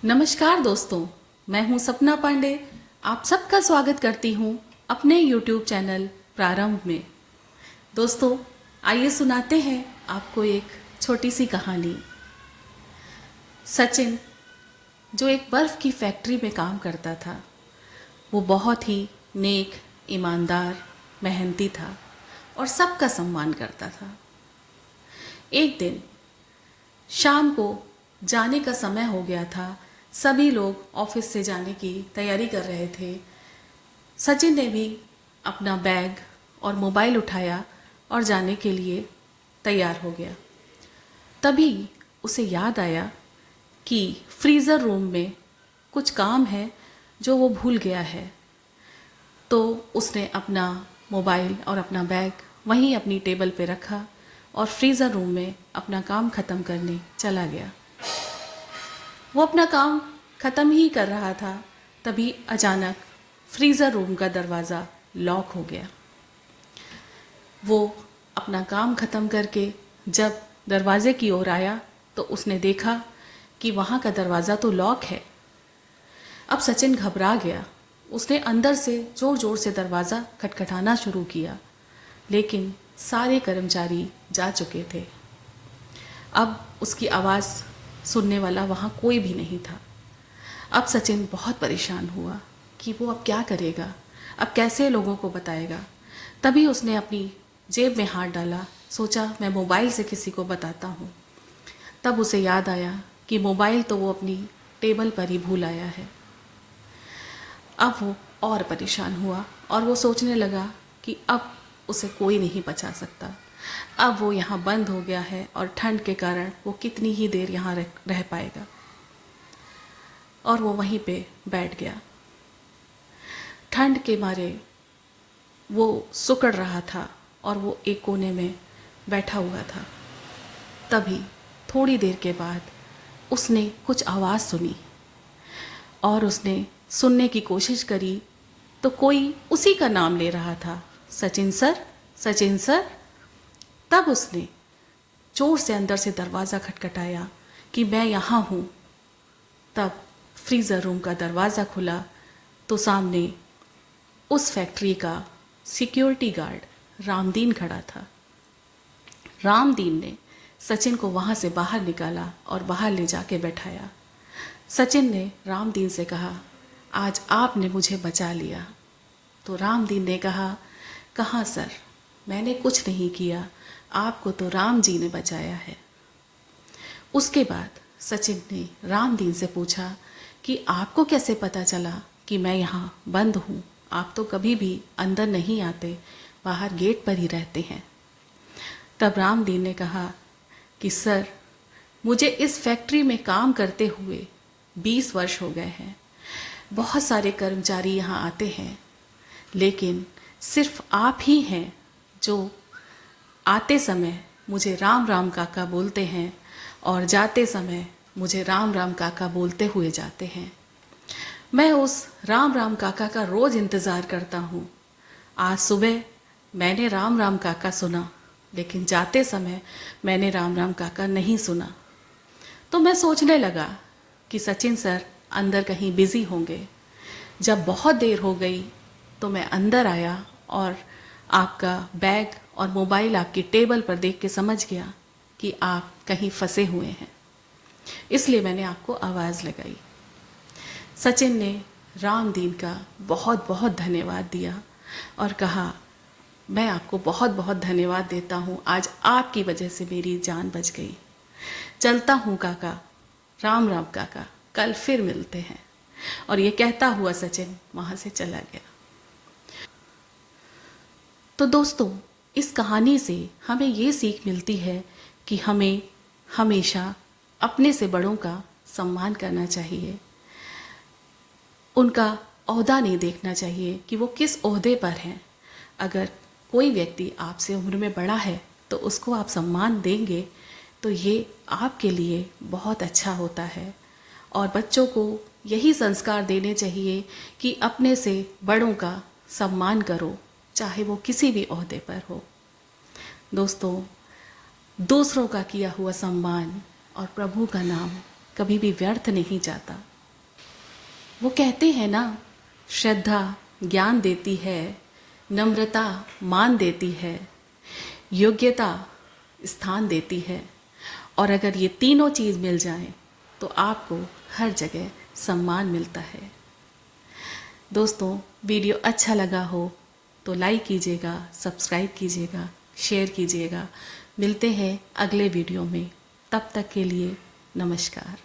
नमस्कार दोस्तों, मैं हूं सपना पांडे। आप सबका स्वागत करती हूं अपने YouTube चैनल प्रारंभ में। दोस्तों, आइए सुनाते हैं आपको एक छोटी सी कहानी। सचिन, जो एक बर्फ़ की फैक्ट्री में काम करता था, वो बहुत ही नेक, ईमानदार, मेहनती था और सबका सम्मान करता था। एक दिन शाम को जाने का समय हो गया था। सभी लोग ऑफिस से जाने की तैयारी कर रहे थे। सचिन ने भी अपना बैग और मोबाइल उठाया और जाने के लिए तैयार हो गया। तभी उसे याद आया कि फ्रीज़र रूम में कुछ काम है जो वो भूल गया है। तो उसने अपना मोबाइल और अपना बैग वहीं अपनी टेबल पे रखा और फ्रीज़र रूम में अपना काम ख़त्म करने चला गया। वो अपना काम ख़त्म ही कर रहा था, तभी अचानक फ्रीज़र रूम का दरवाज़ा लॉक हो गया। वो अपना काम ख़त्म करके जब दरवाज़े की ओर आया तो उसने देखा कि वहाँ का दरवाज़ा तो लॉक है। अब सचिन घबरा गया। उसने अंदर से ज़ोर ज़ोर से दरवाज़ा खटखटाना शुरू किया, लेकिन सारे कर्मचारी जा चुके थे। अब उसकी आवाज़ सुनने वाला वहाँ कोई भी नहीं था। अब सचिन बहुत परेशान हुआ कि वो अब क्या करेगा, अब कैसे लोगों को बताएगा। तभी उसने अपनी जेब में हाथ डाला, सोचा मैं मोबाइल से किसी को बताता हूँ। तब उसे याद आया कि मोबाइल तो वो अपनी टेबल पर ही भूल आया है। अब वो और परेशान हुआ और वो सोचने लगा कि अब उसे कोई नहीं बचा सकता। अब वो यहाँ बंद हो गया है और ठंड के कारण वो कितनी ही देर यहाँ रह पाएगा। और वो वहीं पे बैठ गया। ठंड के मारे वो सुकड़ रहा था और वो एक कोने में बैठा हुआ था। तभी थोड़ी देर के बाद उसने कुछ आवाज़ सुनी और उसने सुनने की कोशिश करी तो कोई उसी का नाम ले रहा था, सचिन सर, सचिन सर। तब उसने जोर से अंदर से दरवाज़ा खटखटाया कि मैं यहाँ हूँ। तब फ्रीज़र रूम का दरवाज़ा खुला तो सामने उस फैक्ट्री का सिक्योरिटी गार्ड रामदीन खड़ा था। रामदीन ने सचिन को वहाँ से बाहर निकाला और बाहर ले जाके बैठाया। सचिन ने रामदीन से कहा, आज आपने मुझे बचा लिया। तो रामदीन ने कहा, कहाँ सर, मैंने कुछ नहीं किया, आपको तो राम जी ने बचाया है। उसके बाद सचिन ने रामदीन से पूछा कि आपको कैसे पता चला कि मैं यहाँ बंद हूँ? आप तो कभी भी अंदर नहीं आते, बाहर गेट पर ही रहते हैं। तब रामदीन ने कहा कि सर, मुझे इस फैक्ट्री में काम करते हुए 20 वर्ष हो गए हैं। बहुत सारे कर्मचारी यहाँ आते हैं, लेकिन सिर्फ आप ही हैं जो आते समय मुझे राम राम काका बोलते हैं और जाते समय मुझे राम राम काका बोलते हुए जाते हैं। मैं उस राम राम काका का रोज़ इंतज़ार करता हूँ। आज सुबह मैंने राम राम काका सुना, लेकिन जाते समय मैंने राम राम काका नहीं सुना। तो मैं सोचने लगा कि सचिन सर अंदर कहीं बिज़ी होंगे। जब बहुत देर हो गई तो मैं अंदर आया और आपका बैग और मोबाइल आपकी टेबल पर देख के समझ गया कि आप कहीं फंसे हुए हैं, इसलिए मैंने आपको आवाज़ लगाई। सचिन ने रामदीन का बहुत बहुत धन्यवाद दिया और कहा, मैं आपको बहुत बहुत धन्यवाद देता हूँ, आज आपकी वजह से मेरी जान बच गई। चलता हूँ काका, राम राम काका, कल फिर मिलते हैं। और ये कहता हुआ सचिन वहाँ से चला गया। तो दोस्तों, इस कहानी से हमें ये सीख मिलती है कि हमें हमेशा अपने से बड़ों का सम्मान करना चाहिए। उनका ओहदा नहीं देखना चाहिए कि वो किस ओहदे पर हैं। अगर कोई व्यक्ति आपसे उम्र में बड़ा है तो उसको आप सम्मान देंगे तो ये आपके लिए बहुत अच्छा होता है। और बच्चों को यही संस्कार देने चाहिए कि अपने से बड़ों का सम्मान करो, चाहे वो किसी भी ओहदे पर हो। दोस्तों, दूसरों का किया हुआ सम्मान और प्रभु का नाम कभी भी व्यर्थ नहीं जाता। वो कहते हैं ना, श्रद्धा ज्ञान देती है, नम्रता मान देती है, योग्यता स्थान देती है, और अगर ये तीनों चीज़ मिल जाएं तो आपको हर जगह सम्मान मिलता है। दोस्तों, वीडियो अच्छा लगा हो तो लाइक कीजिएगा, सब्सक्राइब कीजिएगा, शेयर कीजिएगा। मिलते हैं अगले वीडियो में। तब तक के लिए नमस्कार।